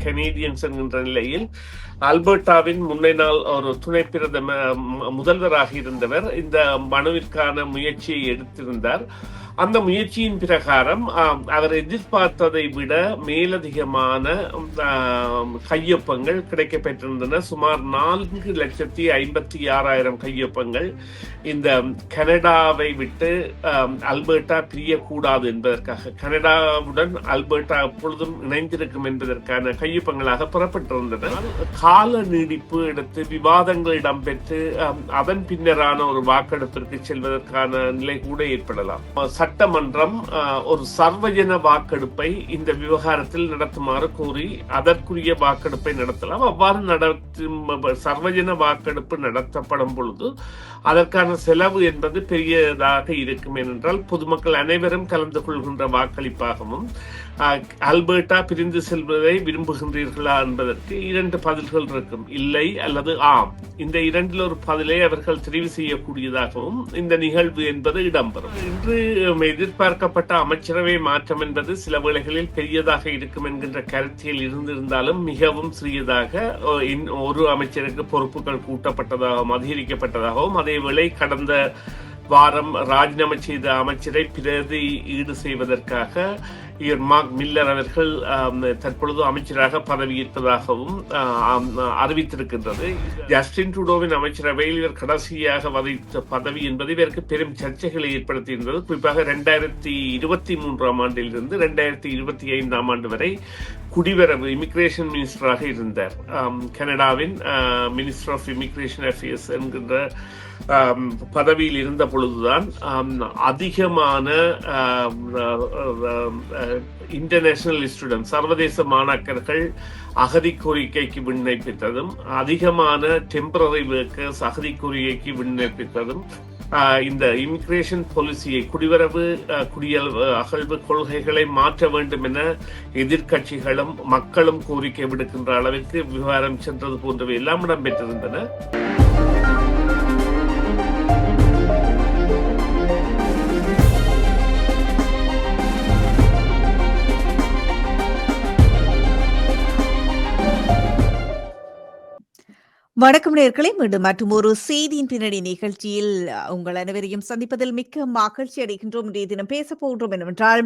Canadians என்கின்ற நிலையில் அல்பர்டாவின் முன்னைநாள் ஒரு துணை பிரதம முதல்வராக இருந்தவர் இந்த மனுவிற்கான முயற்சியை எடுத்திருந்தார். அந்த முயற்சியின் பிரகாரம் அவர் எதிர்பார்த்ததை விட மேலதிகமான கையொப்பங்கள் கிடைக்கப்பெற்றிருந்தன. சுமார் 4,56,000 கையொப்பங்கள் இந்த கனடாவை விட்டு அல்பர்டா பிரியக்கூடாது என்பதற்காக, கனடாவுடன் அல்பர்டா எப்பொழுதும் இணைந்திருக்கும் என்பதற்கான கையொப்பங்களாக பெறப்பட்டிருந்தன. கால நீடிப்பு எடுத்து விவாதங்கள் இடம்பெற்று அதன் பின்னரான ஒரு வாக்கெடுப்பிற்கு செல்வதற்கான நிலை கூட ஏற்படலாம். சட்டமன்றம் ஒரு சர்வஜன வாக்கெடுப்பை இந்த விவகாரத்தில் நடத்துமாறு கோரி அதற்குரிய வாக்கெடுப்பை நடத்தலாம். அவ்வாறு சர்வஜன வாக்கெடுப்பு நடத்தப்படும் பொழுது அதற்கான செலவு என்பது பெரியதாக இருக்கும். ஏனென்றால் பொதுமக்கள் அனைவரும் கலந்து கொள்கின்ற வாக்களிப்பாகவும் அல்பர்டா பிரிந்து செல்வதை விரும்புகின்றீர்களா என்பதற்கு 2 பதில்கள் இருக்கும், இல்லை அல்லது ஆம். இந்த 2ல் ஒரு பதிலை அவர்கள் தெரிவு செய்யக்கூடியதாகவும் இந்த நிகழ்வு என்பது இடம்பெறும். இன்று எதிர்பார்க்கப்பட்ட அமைச்சரவை மாற்றம் என்பது சில வேளைகளில் பெரியதாக இருக்கும் என்கின்ற கருத்தியல் இருந்திருந்தாலும் மிகவும் சிறியதாக ஒரு அமைச்சருக்கு பொறுப்புகள் கூட்டப்பட்டதாகவும் அதிகரிக்கப்பட்டதாகவும், அதேவேளை கடந்த வாரம் ராஜினாமா செய்த அமைச்சரை பிரதி ஈடு செய்வதற்காக மார்க் மில்லர் அவர்கள் தற்பொழுது அமைச்சராக பதவியேற்பதாகவும் அறிவித்திருக்கின்றது. ஜஸ்டின் ட்ரூடோவின் அமைச்சரவையில் இவர் கடைசியாக வகித்த பதவி என்பது இவருக்கு பெரும் சர்ச்சைகளை ஏற்படுத்தியிருந்தது. குறிப்பாக 2023ஆம் ஆண்டிலிருந்து 2025ஆம் ஆண்டு வரை குடிவரவு இமிகிரேஷன் மினிஸ்டராக இருந்தார். கனடாவின் மினிஸ்டர் ஆஃப் இமிகிரேஷன் அஃபேர்ஸ் என்கின்ற பதவியில் இருந்த பொழுதுதான் அதிகமான இன்டர்நேஷனல் ஸ்டூடெண்ட் சர்வதேச மாணாக்கர்கள் அகதி கோரிக்கைக்கு விண்ணப்பித்ததும், அதிகமான டெம்பரரி ஒர்க்கர்ஸ் அகதி கோரிக்கைக்கு விண்ணப்பித்ததும், இந்த இமிகிரேஷன் பாலிசியை குடிவரவு அகழ்வு கொள்கைகளை மாற்ற வேண்டும் என எதிர்கட்சிகளும் மக்களும் கோரிக்கை விடுக்கின்ற அளவிற்கு விவகாரம் சென்றது போன்றவை எல்லாம் இடம்பெற்றிருந்தன. வணக்கம் நேயர்களே, மீண்டும் மற்றும் ஒரு செய்தியின் பின்னணி நிகழ்ச்சியில் உங்கள் அனைவரையும் சந்திப்பதில் மிக்க மகிழ்ச்சி அடைகின்றோம். இன்றைய தினம் பேச போகின்றோம் என்னவென்றால்,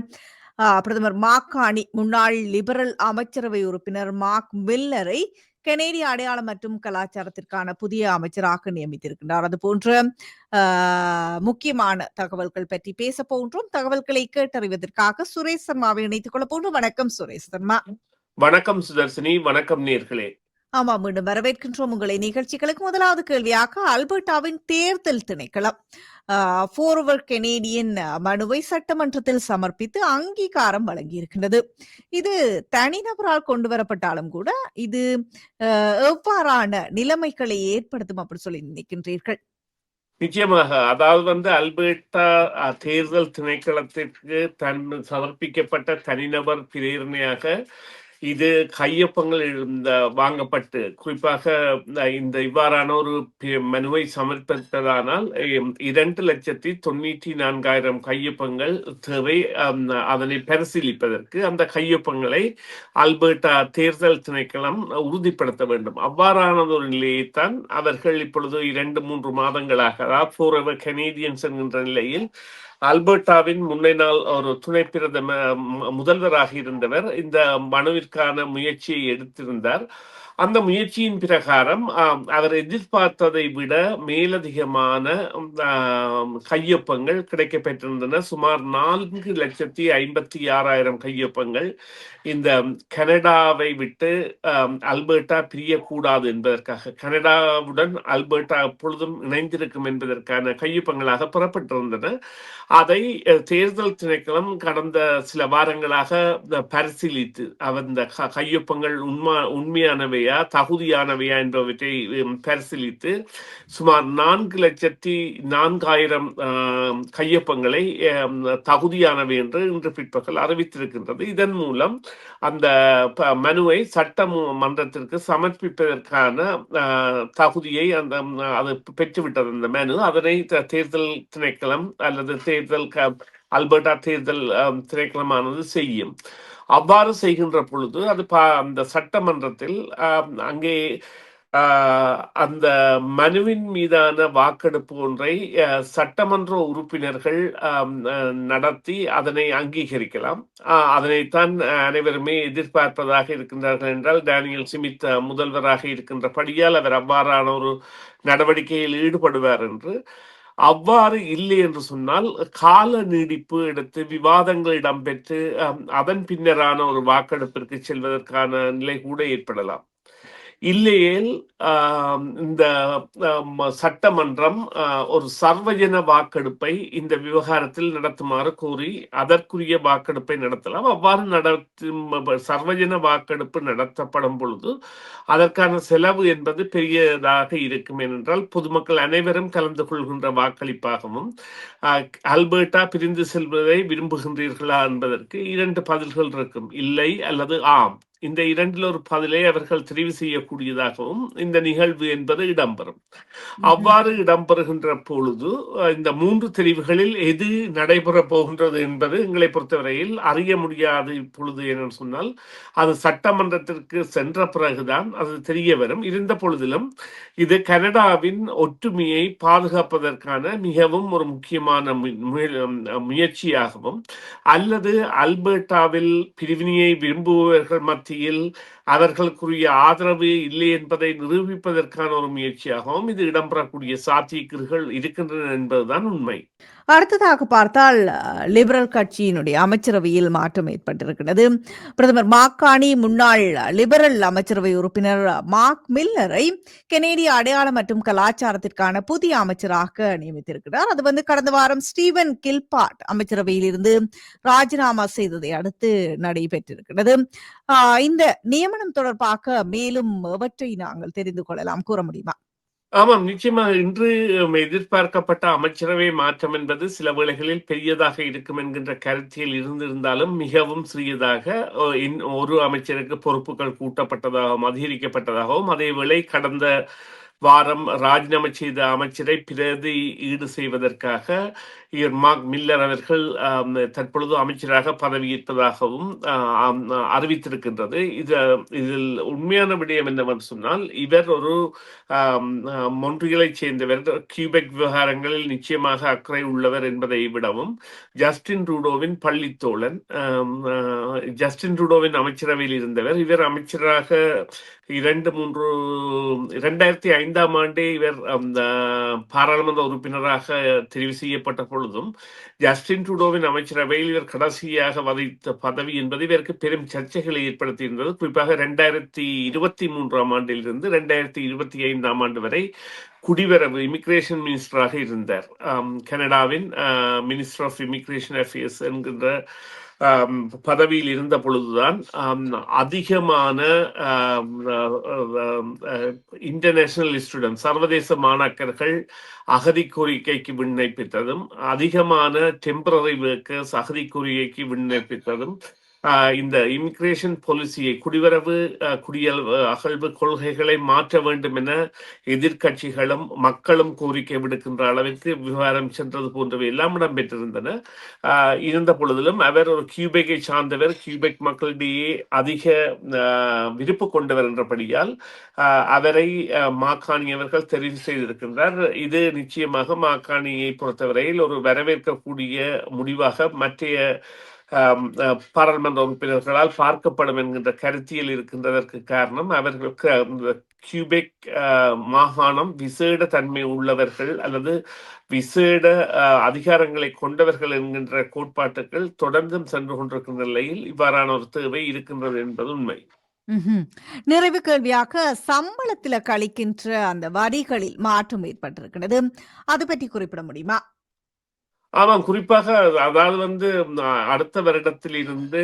பிரதமர் மார்க் கார்னி முன்னாள் லிபரல் அமைச்சரவை உறுப்பினர் மார்க் மில்லரை கனேடிய அடையாளம் மற்றும் கலாச்சாரத்திற்கான புதிய அமைச்சராக நியமித்திருக்கின்றார். அதுபோன்ற முக்கியமான தகவல்கள் பற்றி பேச போகின்றோம். தகவல்களை கேட்டறிவதற்காக சுரேஷ் சர்மாவை இணைத்துக் கொள்ள போன்றோம். வணக்கம் சுரேஷ் சர்மா. வணக்கம் சுதர்சினி, வணக்கம் நேயர்களே. ஆமா, மீண்டும் வரவேற்கின்றோம் உங்களை நிகழ்ச்சிகளுக்கு. முதலாவது கேள்வியாக, அல்பர்டாவின் தேர்தல் திணைக்களம் ஃபார்வர்ட் கனேடியன் மனுவை சட்டமன்றத்தில் சமர்ப்பித்து அங்கீகாரம் வழங்கியிருக்கின்றது. இது தனிநபரால் கொண்டு வரப்பட்டாலும் கூட இது எவ்வாறான நிலைமைகளை ஏற்படுத்தும் அப்படி சொல்லி நினைக்கின்றீர்கள்? நிச்சயமாக, அதாவது அல்பர்டா தேர்தல் திணைக்களத்திற்கு சமர்ப்பிக்கப்பட்ட தனிநபர் பிரேரணையாக இது கையொப்பங்கள் வாங்கப்பட்டு, குறிப்பாக இந்த இவ்வாறான ஒரு மனுவை சமர்ப்பித்ததானால் 2,94,000 கையொப்பங்கள் தேவை. அதனை பரிசீலிப்பதற்கு அந்த கையொப்பங்களை அல்பர்டா தேர்தல் திணைக்களம் உறுதிப்படுத்த வேண்டும். அவ்வாறான ஒரு நிலையைத்தான் அவர்கள் இப்பொழுது 2-3 மாதங்களாக, அதாவது ஃபார்எவர் கனேடியன்ஸ் என்கின்ற நிலையில் அல்பர்டாவின் முன்னைநாள் ஒரு துணை பிரதம முதல்வராக இருந்தவர் இந்த மனுவிற்கான முயற்சியை எடுத்திருந்தார். அந்த முயற்சியின் பிரகாரம் அவர் எதிர்பார்த்ததை விட மேலதிகமான கையொப்பங்கள் கிடைக்கப்பெற்றிருந்தன. சுமார் 4,56,000 கையொப்பங்கள் இந்த கனடாவை விட்டு அல்பர்டா பிரியக்கூடாது என்பதற்காக, கனடாவுடன் அல்பர்டா எப்பொழுதும் இணைந்திருக்கும் என்பதற்கான கையொப்பங்களாக பெறப்பட்டிருந்தன. அதை தேர்தல் திணைக்களம் கடந்த சில வாரங்களாக பரிசீலித்து அந்த கையொப்பங்கள் உண்மையானவையா தகுதியானவையா என்பவற்றை பரிசீலித்து சுமார் 4,04,000 கையொப்பங்களை தகுதியானவை என்று இன்று பிற்பகல் அறிவித்திருக்கின்றது. இதன் மூலம் அந்த மனுவை சட்டமன்றத்திற்கு சமர்ப்பிப்பதற்கான தகுதியை அது பெற்றுவிட்டது அந்த மனு. அதனை தேர்தல் திணைக்களம் அல்லது அல்பர்டா தேர்தல் திணைக்களமானது செய்யும். அவ்வாறு செய்கின்ற பொழுது அது அந்த சட்டமன்றத்தில் அங்கே அந்த மனுவின் மீதான வாக்கெடுப்பு ஒன்றை சட்டமன்ற உறுப்பினர்கள் நடத்தி அதனை அங்கீகரிக்கலாம். அதனைத்தான் அனைவருமே எதிர்பார்ப்பதாக இருக்கின்றார்கள் என்றால், டேனியல் ஸ்மித் முதல்வராக இருக்கின்றபடியால் அவர் அவ்வாறான ஒரு நடவடிக்கையில் ஈடுபடுவார் என்று. அவ்வாறு இல்லை என்று சொன்னால், கால நீடிப்பு எடுத்து விவாதங்கள் இடம்பெற்று அதன் பின்னரான ஒரு வாக்கெடுப்பிற்கு செல்வதற்கான நிலை கூட ஏற்படலாம். இல்லையேல் இந்த சட்டமன்றம் ஒரு சர்வஜன வாக்கெடுப்பை இந்த விவகாரத்தில் நடத்துமாறு கூறி அதற்குரிய வாக்கெடுப்பை நடத்தலாம். அவ்வாறு நடத்தும் சர்வஜன வாக்கெடுப்பு நடத்தப்படும் பொழுது அதற்கான செலவு என்பது பெரியதாக இருக்கும். ஏனென்றால் பொதுமக்கள் அனைவரும் கலந்து கொள்கின்ற வாக்களிப்பாகவும் அல்பர்டா பிரிந்து செல்வதை விரும்புகின்றீர்களா என்பதற்கு 2 பதில்கள் இருக்கும், இல்லை அல்லது ஆம். இந்த இரண்டில் ஒரு பதிலை அவர்கள் தெரிவு செய்யக்கூடியதாகவும் இந்த நிகழ்வு என்பது இடம்பெறும். அவ்வாறு இடம்பெறுகின்ற பொழுது இந்த 3 தெரிவுகளில் எது நடைபெற போகின்றது என்பது எங்களை பொறுத்தவரையில் அறிய முடியாது இப்பொழுது. என்று சொன்னால் அது சட்டமன்றத்திற்கு சென்ற பிறகுதான் அது தெரிய வரும். இருந்த பொழுதிலும் இது கனடாவின் ஒற்றுமையை பாதுகாப்பதற்கான மிகவும் ஒரு முக்கியமான முயற்சியாகவும், அல்லது அல்பர்டாவில் பிரிவினையை விரும்புபவர்கள் மத்தியில் அவர்களுக்குரிய ஆதரவு இல்லை என்பதை நிரூபிப்பதற்கான ஒரு முயற்சியாகவும் இது இடம்பெறக்கூடிய சாத்தியக்கூறுகள் இருக்கின்றன என்பதுதான் உண்மை. அடுத்ததாக பார்த்தால் லிபரல் கட்சியினுடைய அமைச்சரவையில் மாற்றம் ஏற்பட்டிருக்கிறது. பிரதமர் மாக்கானி முன்னாள் லிபரல் அமைச்சரவை உறுப்பினர் மார்க் மில்லரை கெனேடிய அடையாளம் மற்றும் கலாச்சாரத்திற்கான புதிய அமைச்சராக நியமித்திருக்கிறார். அது கடந்த வாரம் ஸ்டீவன் கில்பார்ட் அமைச்சரவையில் இருந்து ராஜினாமா செய்ததை அடுத்து நடைபெற்றிருக்கிறது. இந்த நியமனம் தொடர்பாக மேலும் எவற்றை நாங்கள் தெரிந்து கொள்ளலாம், கூற முடியுமா? ஆமாம், நிச்சயமாக. இன்று எதிர்பார்க்கப்பட்ட அமைச்சரவை மாற்றம் என்பது சில வேளைகளில் பெரியதாக இருக்கும் என்கின்ற கருத்தியல் இருந்திருந்தாலும் மிகவும் சிறியதாக ஒரு அமைச்சருக்கு பொறுப்புகள் கூட்டப்பட்டதாகவும் அதிகரிக்கப்பட்டதாகவும், அதேவேளை கடந்த வாரம் ராஜினாமா செய்த அமைச்சரை பிரதி ஈடு செய்வதற்காக மார்க் மில்லர் அவர்கள் தற்பொழுது அமைச்சராக பதவியேற்பதாகவும் அறிவித்திருக்கின்றது. இதில் உண்மையான விடயம் என்னவென்று சொன்னால், இவர் ஒரு மொன்றியலை சேர்ந்தவர், கியூபெக் விவகாரங்களில் நிச்சயமாக அக்கறை உள்ளவர் என்பதை விடவும் ஜஸ்டின் ட்ரூடோவின் பள்ளித்தோழன். ஜஸ்டின் ட்ரூடோவின் அமைச்சரவையில் இருந்தவர். இவர் அமைச்சராக 2005ஆம் ஆண்டே இவர் பாராளுமன்ற உறுப்பினராக தெரிவு செய்யப்பட்ட பொழுதும் ஜஸ்டின் ட்ரூடோவின் அமைச்சரவையில் இவர் கடைசியாக வகித்த பதவி என்பது இவருக்கு பெரும் சர்ச்சைகளை ஏற்படுத்தியிருந்தது. குறிப்பாக 2023ஆம் ஆண்டிலிருந்து 2025ஆம் ஆண்டு வரை குடிவரவு இமிகிரேஷன் மினிஸ்டராக இருந்தார். கனடாவின் மினிஸ்டர் ஆஃப் இமிகிரேஷன் அஃபேர்ஸ் என்கின்ற பதவியில் இருந்த பொழுதுதான் அதிகமான இன்டர்நேஷனல் ஸ்டூடெண்ட் சர்வதேச மாணாக்கர்கள் அகதி கோரிக்கைக்கு விண்ணப்பித்ததும், அதிகமான டெம்பரரி ஒர்க்கர்ஸ் அகதி கோரிக்கைக்கு விண்ணப்பித்ததும், இந்த இமிகிரேஷன் பாலிசியை குடிவரவு அகழ்வு கொள்கைகளை மாற்ற வேண்டும் என எதிர்கட்சிகளும் மக்களும் கோரிக்கை விடுக்கின்ற அளவிற்கு விவகாரம் சென்றது போன்றவை எல்லாம் இடம்பெற்றிருந்தன. இருந்த பொழுதிலும் அவர் ஒரு கியூபெக்கை சார்ந்தவர், கியூபெக் மக்களிடையே அதிக விருப்பு கொண்டவர் என்றபடியால் அவரை மாக்கானி அவர்கள் தெரிவு செய்திருக்கின்றார். இது நிச்சயமாக மாக்கானியை பொறுத்தவரையில் ஒரு வரவேற்கக்கூடிய முடிவாக மற்றைய பாராளுமன்ற உறுப்பினர்களால் பார்க்கப்படும் என்கின்ற கருத்தியல் இருக்கின்றதற்கு காரணம், அவர்களுக்கு கியூபெக் மாகாணம் விசேட தன்மை உள்ளவர்கள் அல்லது விசேட அதிகாரங்களை கொண்டவர்கள் என்கின்ற கோட்பாட்டுகள் தொடர்ந்தும் சென்று கொண்டிருக்கின்ற நிலையில் இவ்வாறான ஒரு தேவை இருக்கின்றது என்பது உண்மை. நிறைவு கேள்வியாக சம்பளத்தில் கழிக்கின்ற அந்த வரிகளில் மாற்றம் ஏற்பட்டிருக்கிறது, அது பற்றி குறிப்பிட முடியுமா? ஆமாம், குறிப்பாக அதாவது அடுத்த வருடத்தில் இருந்து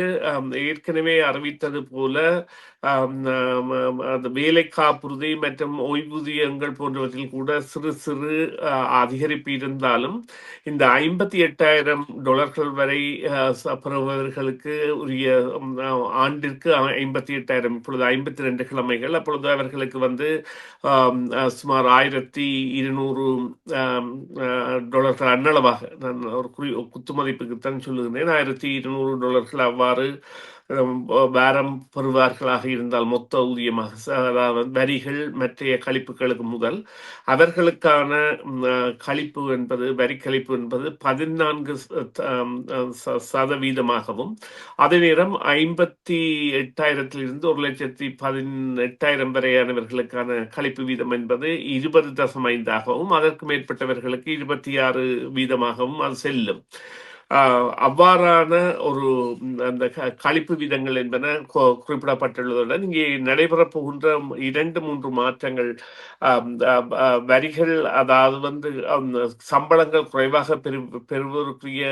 ஏற்கனவே அறிவித்தது போல வேலை காப்புறுதி மற்றும் ஓய்வூதியங்கள் போன்றவற்றில் கூட சிறு சிறு அதிகரிப்பு இருந்தாலும் இந்த $58,000 வரை பெறுபவர்களுக்கு உரிய ஆண்டிற்கு 58,000, இப்பொழுது 52 கிழமைகள், அப்பொழுது அவர்களுக்கு சுமார் $1,200 அன்னளவாக, நான் ஒரு குத்து மதிப்புக்குத்தான் சொல்லுகிறேன், $1,200 அவ்வாறு வாரம் பெறுவார்களாக இருந்தால் மொத்த ஊதியமாக அதாவது வரிகள் மற்றைய கழிப்புகளுக்கு முதல் அவர்களுக்கான கழிப்பு என்பது வரி கழிப்பு என்பது 14% அதே நேரம் 58,000 1,18,000 வரையானவர்களுக்கான கழிப்பு வீதம் என்பது 20.5 அதற்கு மேற்பட்டவர்களுக்கு 26% அது செல்லும். அவ்வாறான ஒரு அந்த கழிப்பு வீதங்கள் என்பன குறிப்பிடப்பட்டுள்ளதுடன் இங்கே நடைபெறப் போகின்ற 2-3 மாற்றங்கள் வரிகள் அதாவது சம்பளங்கள் குறைவாக பெறுவதற்குரிய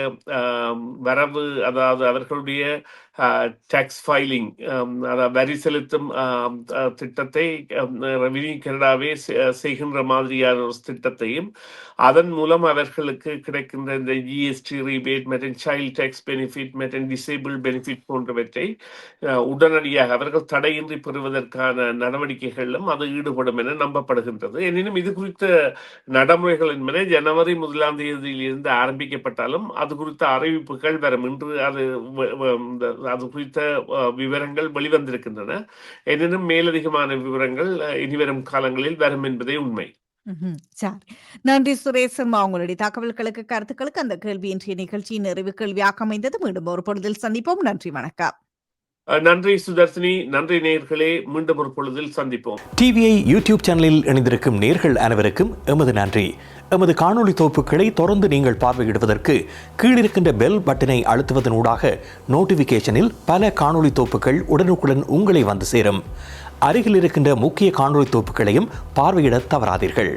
வரவு அதாவது அவர்களுடைய டாக்ஸ் ஃபைலிங் வரி செலுத்தும் திட்டத்தை ரெவென்யூ கனடாவே செய்கின்ற மாதிரியான ஒரு திட்டத்தையும் அதன் மூலம் அவர்களுக்கு கிடைக்கின்ற இந்த ஜிஎஸ்டி ரீபேட் மற்றும் சைல்ட் டாக்ஸ் பெனிஃபிட் மற்றும் டிசேபிள் பெனிஃபிட் போன்றவற்றை உடனடியாக அவர்கள் தடையின்றி பெறுவதற்கான நடவடிக்கைகளிலும் அது ஈடுபடும் என நம்பப்படுகின்றது. எனினும் இது குறித்த நடைமுறைகள் என்பன ஜனவரி 1ஆம் தேதியிலிருந்து ஆரம்பிக்கப்பட்டாலும் அது குறித்த அறிவிப்புகள் வரும். இன்று அது குறித்த விவரங்கள் வெளிவந்திருக்கின்றன. எனினும் மேலதிகமான விவரங்கள் இனிவரும் காலங்களில் வரும் என்பதே உண்மை. சரி, நன்றி சுரேசம்மா. உங்களுடைய தகவல்களுக்கு கருத்துக்களுக்கு அந்த கேள்வி இன்றைய நிகழ்ச்சியின் நிறைவு கேள்வியாக அமைந்தது. மீண்டும் ஒரு பொழுதில் சந்திப்போம். நன்றி, வணக்கம். நன்றி சுதர்சினி. நன்றி நேயர்களே, மீண்டும் ஒரு பொழுதில் சந்திப்போம். டிவிஐ யூடியூப் சேனலில் இணைந்திருக்கும் நேயர்கள் அனைவருக்கும் எமது நன்றி. எமது காணொளி தொகுப்புகளை தொடர்ந்து நீங்கள் பார்வையிடுவதற்கு கீழிருக்கின்ற பெல் பட்டனை அழுத்துவதனூடாக நோட்டிபிகேஷனில் பல காணொளி தொகுப்புகள் உடனுக்குடன் உங்களை வந்து சேரும். அருகில் இருக்கின்ற முக்கிய காணொளி தொகுப்புகளையும் பார்வையிட தவறாதீர்கள்.